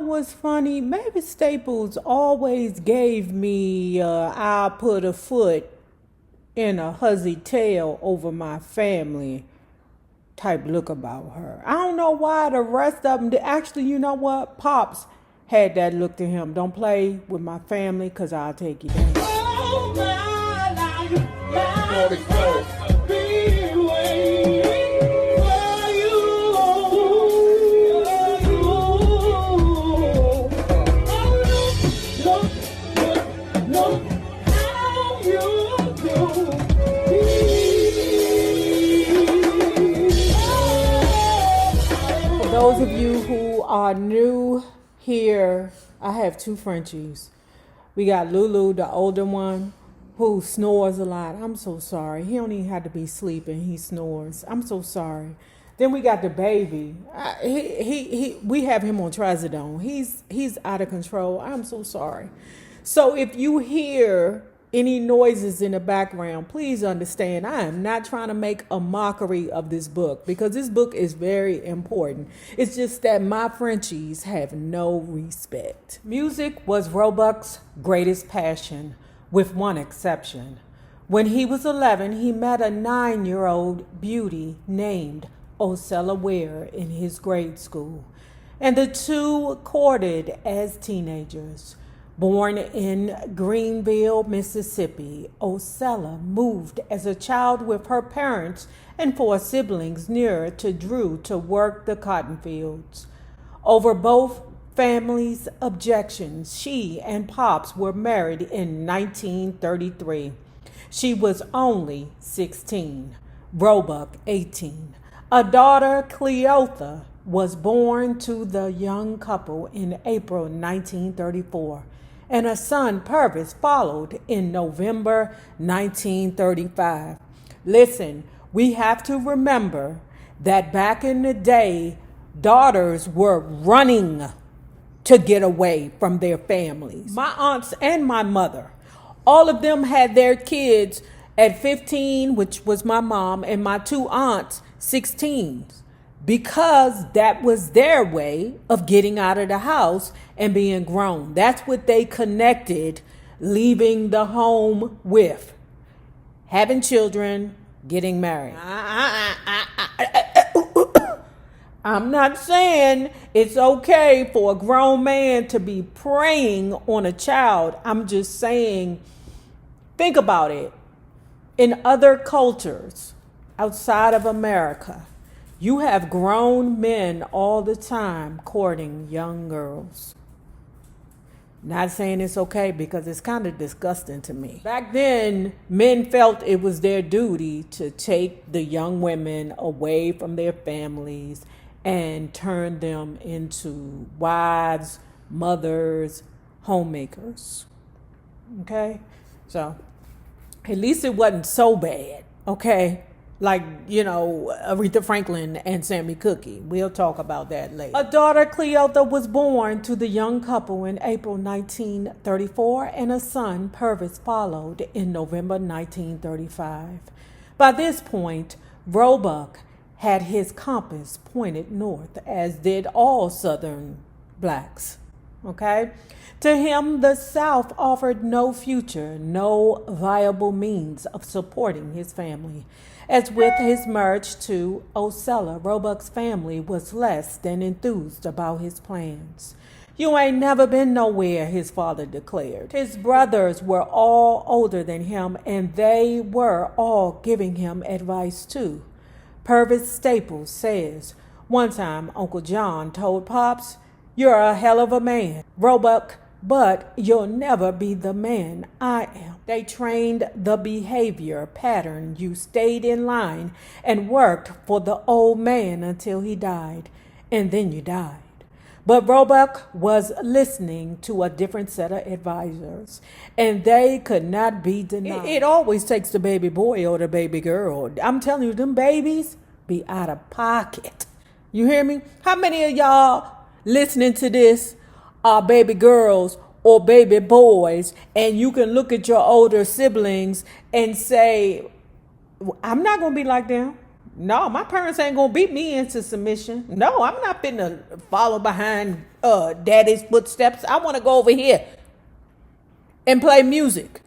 Was funny. Mavis Staples always gave me I'll put a foot in a huzzy tail over my family type look about her. I don't know why the rest of them did. Actually, you know what? Pops had that look to him. Don't play with my family because I'll take you down. Oh, my life, those of you who are new here, I have two Frenchies. We got Lulu, the older one, who snores a lot. I'm so sorry. He don't even have to be sleeping. He snores. I'm so sorry. Then we got the baby. We have him on trazodone. He's out of control. I'm so sorry. So if you hear any noises in the background, please understand I am not trying to make a mockery of this book because this book is very important. It's just that my Frenchies have no respect. Music was Roebuck's greatest passion, with one exception. When he was 11, he met a 9-year-old beauty named Ocella Ware in his grade school, and the two courted as teenagers. Born in Greenville, Mississippi, Ocella moved as a child with her parents and 4 siblings nearer to Drew to work the cotton fields. Over both families' objections, she and Pops were married in 1933. She was only 16, Roebuck 18. A daughter, Cleotha, was born to the young couple in April 1934. And a son, Pervis, followed in November 1935. Listen, we have to remember that back in the day, daughters were running to get away from their families. My aunts and my mother, all of them had their kids at 15, which was my mom, and my 2 aunts, 16. Because that was their way of getting out of the house and being grown. That's what they connected leaving the home with. Having children, getting married. I'm not saying it's okay for a grown man to be preying on a child. I'm just saying, think about it. In other cultures outside of America, you have grown men all the time courting young girls. Not saying it's okay because it's kind of disgusting to me. Back then, men felt it was their duty to take the young women away from their families and turn them into wives, mothers, homemakers. Okay? So, at least it wasn't so bad. Okay? Like, you know, Aretha Franklin and Sammy Cooke. We'll talk about that later. A daughter, Cleotha, was born to the young couple in April 1934, and a son, Pervis, followed in November 1935. By this point, Roebuck had his compass pointed north, as did all Southern blacks. Okay? To him, the South offered no future, no viable means of supporting his family. As with his marriage to Ocella, Roebuck's family was less than enthused about his plans. You ain't never been nowhere, his father declared. His brothers were all older than him, and they were all giving him advice too. Pervis Staples says, one time Uncle John told Pops, "You're a hell of a man, Roebuck, but you'll never be the man I am." They trained the behavior pattern. You stayed in line and worked for the old man until he died, and then you died. But Roebuck was listening to a different set of advisors, and they could not be denied. It always takes the baby boy or the baby girl. I'm telling you, them babies be out of pocket. You hear me? How many of y'all listening to this are baby girls or baby boys, and you can look at your older siblings and say, I'm not going to be like them. No, my parents ain't gonna beat me into submission. No, I'm not finna follow behind daddy's footsteps. I wanna go over here and play music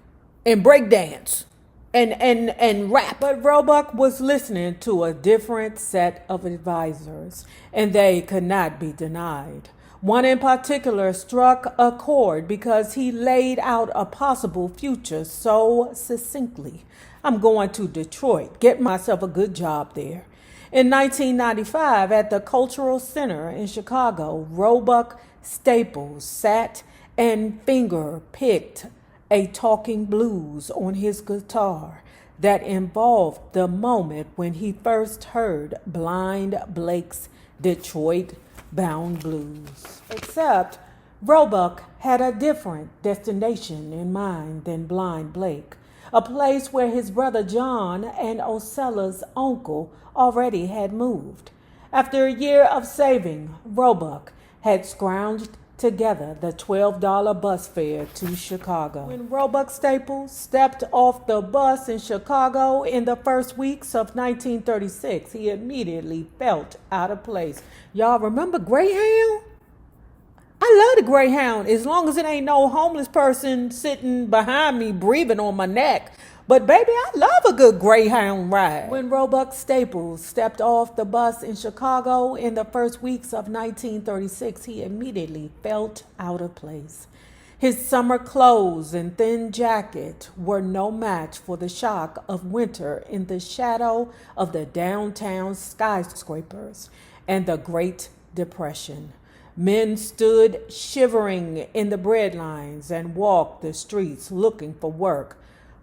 and break dance and rap. But Roebuck was listening to a different set of advisors, and they could not be denied. One in particular struck a chord because he laid out a possible future so succinctly. I'm going to Detroit, get myself a good job there. In 1995, at the Cultural Center in Chicago, Roebuck Staples sat and finger-picked a talking blues on his guitar that involved the moment when he first heard Blind Blake's Detroit Bound Blues. Except Roebuck had a different destination in mind than Blind Blake, a place where his brother John and Ocella's uncle already had moved. After a year of saving, Roebuck had scrounged together the $12 bus fare to Chicago. When Roebuck Staples stepped off the bus in Chicago in the first weeks of 1936, he immediately felt out of place. Y'all remember Greyhound? I love the Greyhound as long as it ain't no homeless person sitting behind me breathing on my neck. But baby, I love a good Greyhound ride. When Roebuck Staples stepped off the bus in Chicago in the first weeks of 1936, he immediately felt out of place. His summer clothes and thin jacket were no match for the shock of winter in the shadow of the downtown skyscrapers and the Great Depression. Men stood shivering in the bread lines and walked the streets looking for work,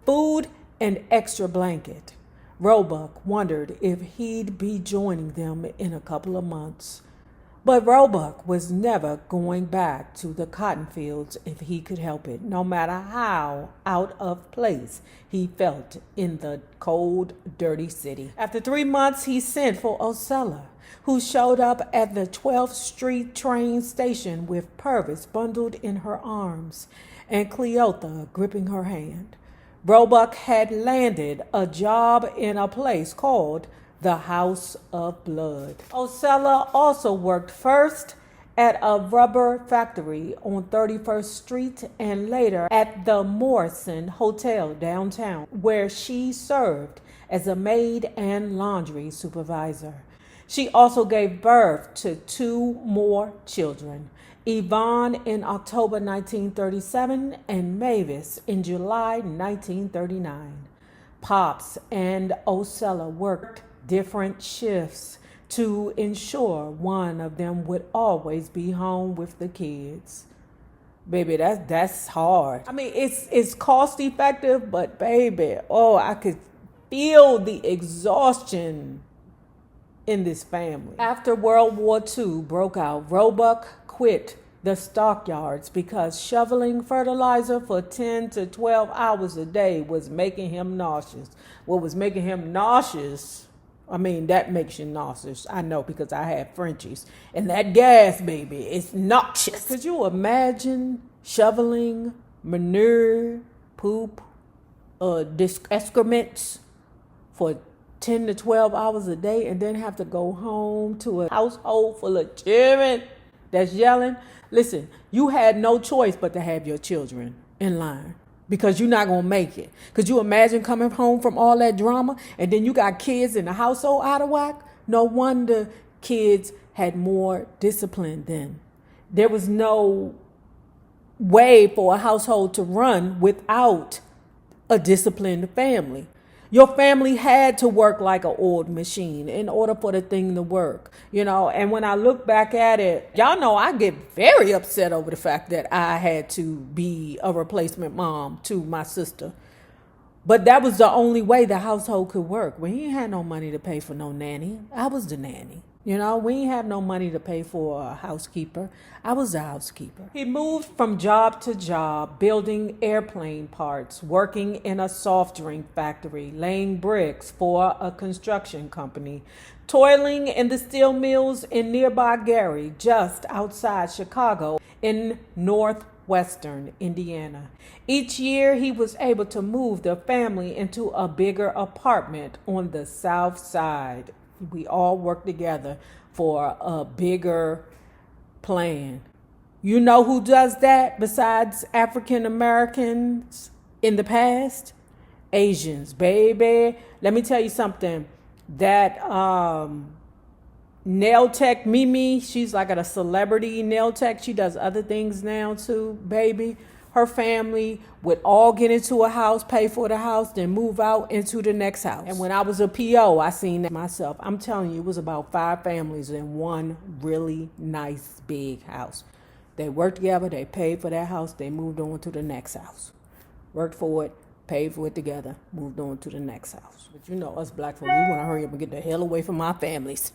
food, and extra blanket. Roebuck wondered if he'd be joining them in a couple of months. But Roebuck was never going back to the cotton fields if he could help it, no matter how out of place he felt in the cold, dirty city. After 3 months, he sent for Ocella, who showed up at the 12th Street train station with Pervis bundled in her arms and Cleotha gripping her hand. Roebuck had landed a job in a place called the House of Blood. Ocella also worked first at a rubber factory on 31st Street and later at the Morrison Hotel downtown, where she served as a maid and laundry supervisor. She also gave birth to 2 more children, Yvonne in October 1937 and Mavis in July 1939. Pops and Ocella worked different shifts to ensure one of them would always be home with the kids. Baby, that's hard. I mean, it's cost effective, but baby, I could feel the exhaustion in this family. After World War II broke out, Roebuck quit the stockyards because shoveling fertilizer for 10 to 12 hours a day was making him nauseous. What was making him nauseous, I mean, that makes you nauseous. I know because I had Frenchies. And that gas, baby, it's noxious. Could you imagine shoveling manure, poop, excrements for 10 to 12 hours a day and then have to go home to a household full of children that's yelling? Listen, you had no choice but to have your children in line because you're not going to make it. Could you imagine coming home from all that drama and then you got kids in the household out of whack? No wonder kids had more discipline then. There was no way for a household to run without a disciplined family. Your family had to work like an oiled machine in order for the thing to work, and when I look back at it, y'all know I get very upset over the fact that I had to be a replacement mom to my sister. But that was the only way the household could work. We ain't had no money to pay for no nanny. I was the nanny. We ain't have no money to pay for a housekeeper. I was the housekeeper. He moved from job to job, building airplane parts, working in a soft drink factory, laying bricks for a construction company, toiling in the steel mills in nearby Gary, just outside Chicago, in northwestern Indiana. Each year, he was able to move the family into a bigger apartment on the south side. We all worked together for a bigger plan. You know who does that besides African Americans in the past? Asians, baby. Let me tell you something. That nail tech Mimi, she's like a celebrity nail tech. She does other things now too, baby. Her family would all get into a house, pay for the house, then move out into the next house. And when I was a PO, I seen that myself. I'm telling you, it was about 5 families in one really nice big house. They worked together, they paid for that house, they moved on to the next house. Worked for it, paid for it together, moved on to the next house. But you know, us black folks, we want to hurry up and get the hell away from our families.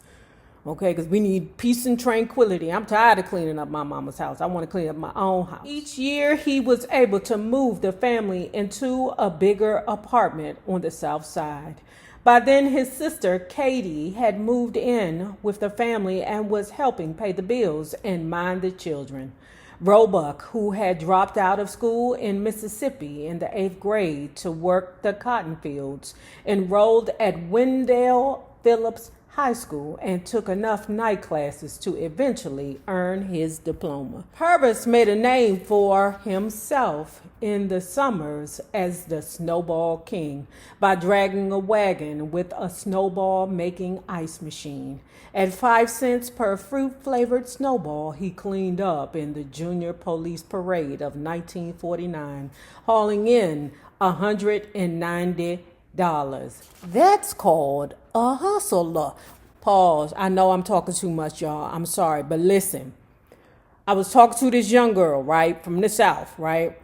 Okay, because we need peace and tranquility. I'm tired of cleaning up my mama's house. I want to clean up my own house. Each year, he was able to move the family into a bigger apartment on the south side. By then, his sister, Katie, had moved in with the family and was helping pay the bills and mind the children. Roebuck, who had dropped out of school in Mississippi in the 8th grade to work the cotton fields, enrolled at Wendell Phillips High School and took enough night classes to eventually earn his diploma. Pervis made a name for himself in the summers as the Snowball King by dragging a wagon with a snowball making ice machine. At 5 cents per fruit-flavored snowball, he cleaned up in the Junior Police Parade of 1949, hauling in $190. That's called a hustler. Pause. I know I'm talking too much, y'all. I'm sorry, but listen. I was talking to this young girl, right, from the South, right?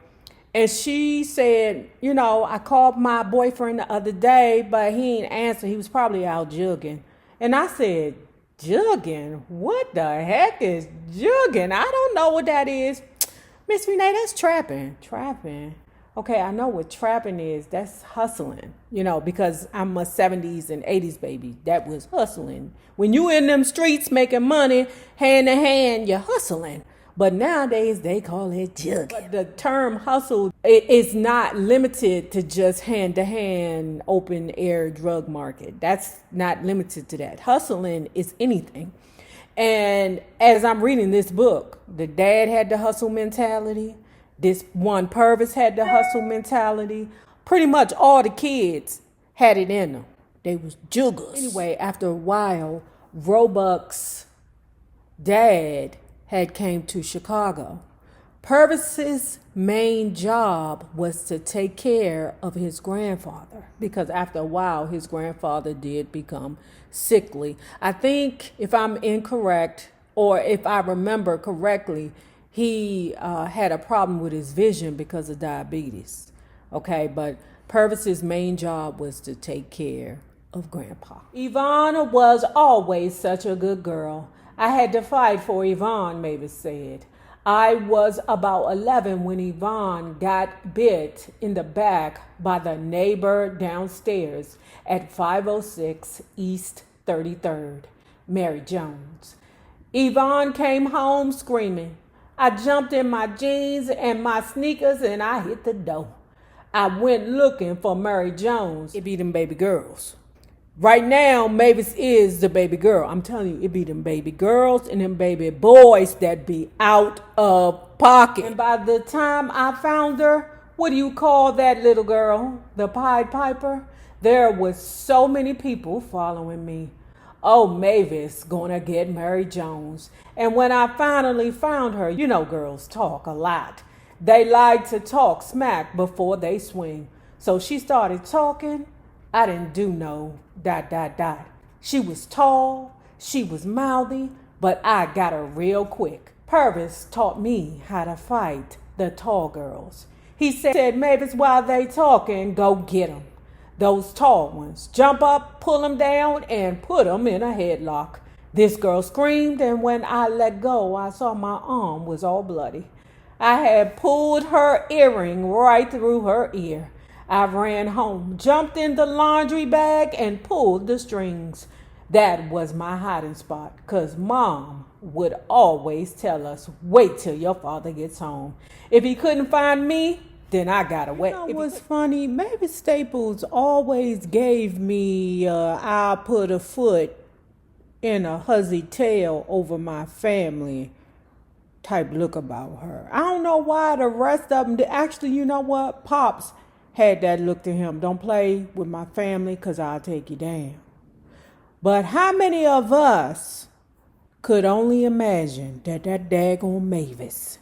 And she said, you know, I called my boyfriend the other day, but he ain't answer. He was probably out jugging. And I said, jugging? What the heck is jugging? I don't know what that is. Miss Renee, that's trapping. Trapping. Okay, I know what trapping is. That's hustling, you know, because I'm a 70s and 80s baby. That was hustling. When you in them streets making money, hand to hand, you're hustling. But nowadays, they call it jugging. But the term hustle, it is not limited to just hand-to-hand, open-air drug market. That's not limited to that. Hustling is anything. And as I'm reading this book, the dad had the hustle mentality. This one, Pervis, had the hustle mentality. Pretty much all the kids had it in them. They was juggers. Anyway, after a while, Roebuck's dad had came to Chicago. Pervis's main job was to take care of his grandfather because after a while, his grandfather did become sickly. I think if I'm incorrect or if I remember correctly, he had a problem with his vision because of diabetes. Okay, but Pervis's main job was to take care of Grandpa. Yvonne was always such a good girl. I had to fight for Yvonne, Mavis said. I was about 11 when Yvonne got bit in the back by the neighbor downstairs at 506 East 33rd, Mary Jones. Yvonne came home screaming. I jumped in my jeans and my sneakers and I hit the door. I went looking for Mary Jones. It be them baby girls. Right now, Mavis is the baby girl. I'm telling you, it be them baby girls and them baby boys that be out of pocket. And by the time I found her, what do you call that little girl? The Pied Piper? There was so many people following me. Oh, Mavis gonna get Mary Jones. And when I finally found her, you know girls talk a lot. They like to talk smack before they swing. So she started talking. I didn't do no ... She was tall, she was mouthy, but I got her real quick. Pervis taught me how to fight the tall girls. He said, Mavis, while they talking, go get them. Those tall ones. Jump up, pull them down, and put them in a headlock. This girl screamed, and when I let go, I saw my arm was all bloody. I had pulled her earring right through her ear. I ran home, jumped in the laundry bag, and pulled the strings. That was my hiding spot, 'cause Mom would always tell us, wait till your father gets home. If he couldn't find me, then I got away. You know what's funny? Mavis Staples always gave me, I'll put a foot in a huzzy tail over my family type look about her. I don't know why the rest of them, actually, you know what? Pops had that look to him. Don't play with my family because I'll take you down. But how many of us could only imagine that daggone Mavis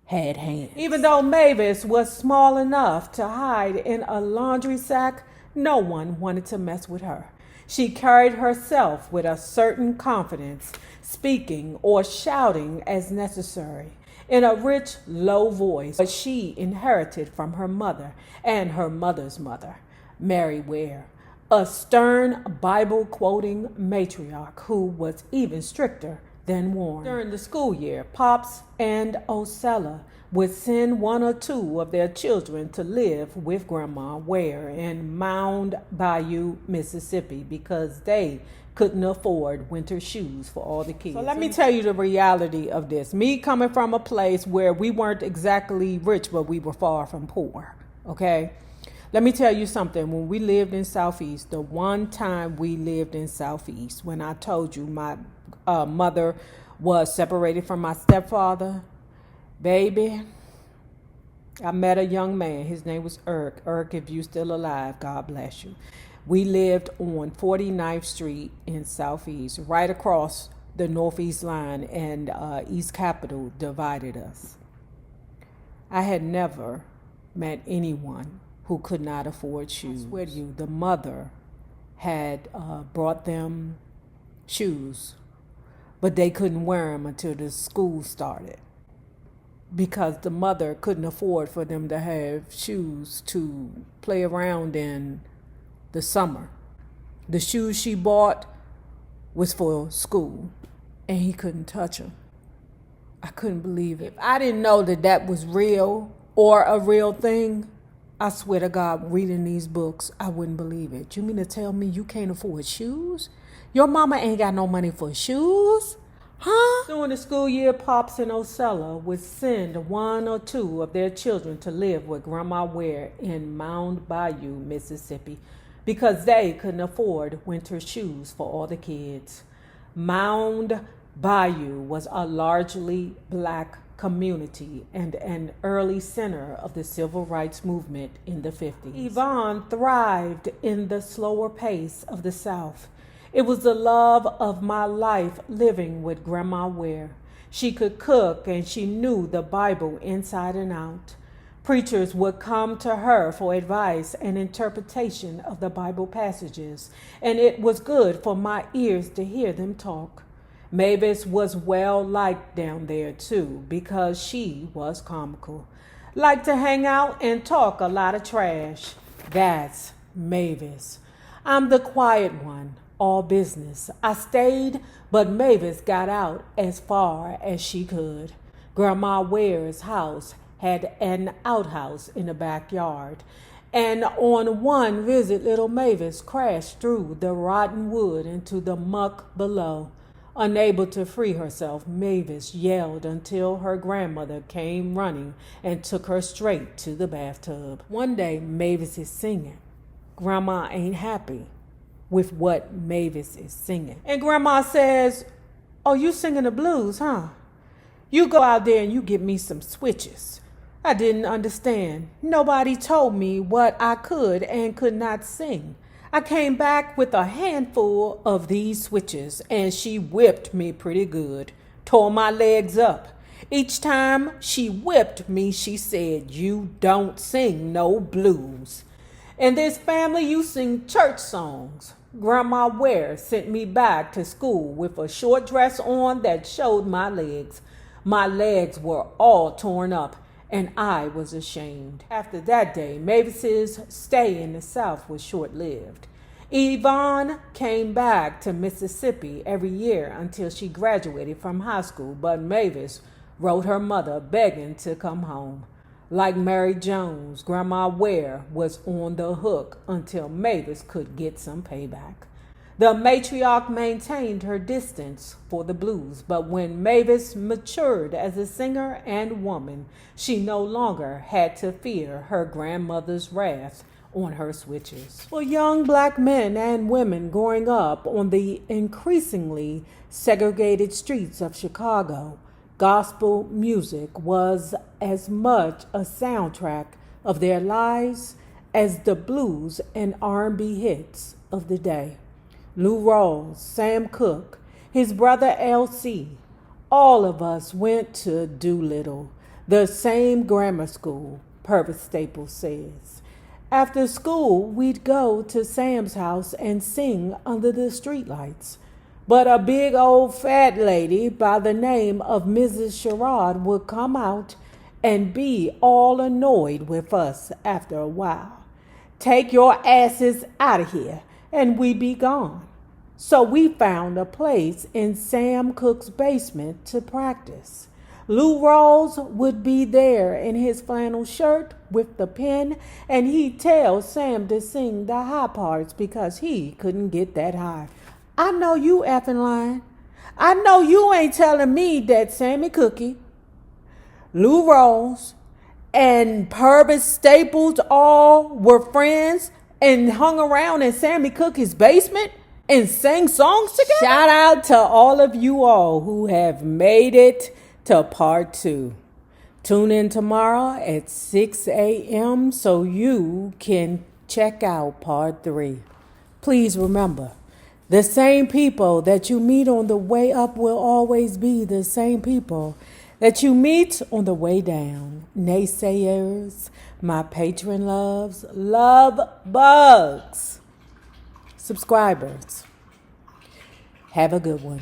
had hands? Even though Mavis was small enough to hide in a laundry sack, no one wanted to mess with her. She carried herself with a certain confidence, speaking or shouting as necessary in a rich, low voice that she inherited from her mother and her mother's mother, Mary Ware, a stern Bible-quoting matriarch who was even stricter than Warren. During the school year, Pops and Osella would send one or two of their children to live with Grandma Ware in Mound Bayou, Mississippi, because they couldn't afford winter shoes for all the kids. So let me tell you the reality of this. Me coming from a place where we weren't exactly rich, but we were far from poor, okay? Let me tell you something. When we lived in Southeast, the one time we lived in Southeast, when I told you my mother was separated from my stepfather, baby, I met a young man. His name was Irk. Irk, if you still alive, God bless you. We lived on 49th Street in Southeast, right across the Northeast line, and East Capitol divided us. I had never met anyone who could not afford shoes. I swear to you, the mother had brought them shoes, but they couldn't wear them until the school started, because the mother couldn't afford for them to have shoes to play around in the summer. The shoes she bought was for school, and he couldn't touch them. I couldn't believe it. If I didn't know that that was real or a real thing, I swear to God, reading these books, I wouldn't believe it. You mean to tell me you can't afford shoes? Your mama ain't got no money for shoes? Huh? During the school year, Pops and Osella would send one or two of their children to live with Grandma Ware in Mound Bayou, Mississippi, because they couldn't afford winter shoes for all the kids. Mound Bayou was a largely black community and an early center of the civil rights movement in the 50s. Yvonne thrived in the slower pace of the South. It was the love of my life living with Grandma Ware. She could cook and she knew the Bible inside and out. Preachers would come to her for advice and interpretation of the Bible passages, and it was good for my ears to hear them talk. Mavis was well liked down there too, because she was comical. Liked to hang out and talk a lot of trash. That's Mavis. I'm the quiet one, all business. I stayed, but Mavis got out as far as she could. Grandma Ware's house had an outhouse in the backyard, and on one visit, little Mavis crashed through the rotten wood into the muck below. Unable to free herself, Mavis yelled until her grandmother came running and took her straight to the bathtub. One day, Mavis is singing. Grandma ain't happy with what Mavis is singing. And Grandma says, "Oh, you singing the blues, huh? You go out there and you get me some switches." I didn't understand. Nobody told me what I could and could not sing. I came back with a handful of these switches, and she whipped me pretty good, tore my legs up. Each time she whipped me, she said, "You don't sing no blues. In this family, you sing church songs." Grandma Ware sent me back to school with a short dress on that showed my legs. My legs were all torn up, and I was ashamed. After that day, Mavis's stay in the South was short-lived. Yvonne came back to Mississippi every year until she graduated from high school, but Mavis wrote her mother begging to come home. Like Mary Jones, Grandma Ware was on the hook until Mavis could get some payback. The matriarch maintained her distance for the blues, but when Mavis matured as a singer and woman, she no longer had to fear her grandmother's wrath on her switches. For young black men and women growing up on the increasingly segregated streets of Chicago, gospel music was as much a soundtrack of their lives as the blues and R&B hits of the day. Lou Rawls, Sam Cooke, his brother L.C., all of us went to Doolittle, the same grammar school, Pervis Staples says. After school, we'd go to Sam's house and sing under the streetlights. But a big old fat lady by the name of Mrs. Sherrod would come out and be all annoyed with us after a while. Take your asses out of here, and we'd be gone. So we found a place in Sam Cooke's basement to practice. Lou Rawls would be there in his flannel shirt with the pen, and he'd tell Sam to sing the high parts because he couldn't get that high. I know you effing lying. I know you ain't telling me that Sammy Cookie, Lou Rawls, and Pervis Staples all were friends and hung around in Sammy Cookie's basement and sang songs together? Shout out to all of you all who have made it to part 2. Tune in tomorrow at 6 a.m. so you can check out part 3. Please remember, the same people that you meet on the way up will always be the same people that you meet on the way down. Naysayers, my patron loves, love bugs. Subscribers, have a good one.